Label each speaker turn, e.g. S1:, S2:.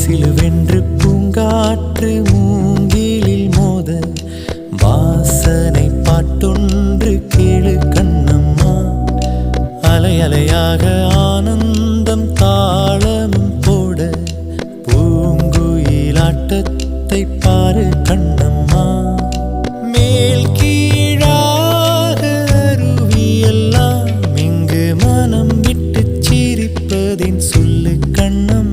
S1: சிலுவென்று பூங்காற்று மூங்கிலில் மோத வாசனை பாட்டொன்று கேளு கண்ணம்மா. அலை அலையாக ஆனந்தம் தாளமும் போட பூங்குயிலாட்டத்தை பாரு கண்ணம்மா. மேல் கீழாக அருவியெல்லாம் இங்கு மனம் விட்டு சிரிப்பதின் சொல்லு கண்ணம்மா.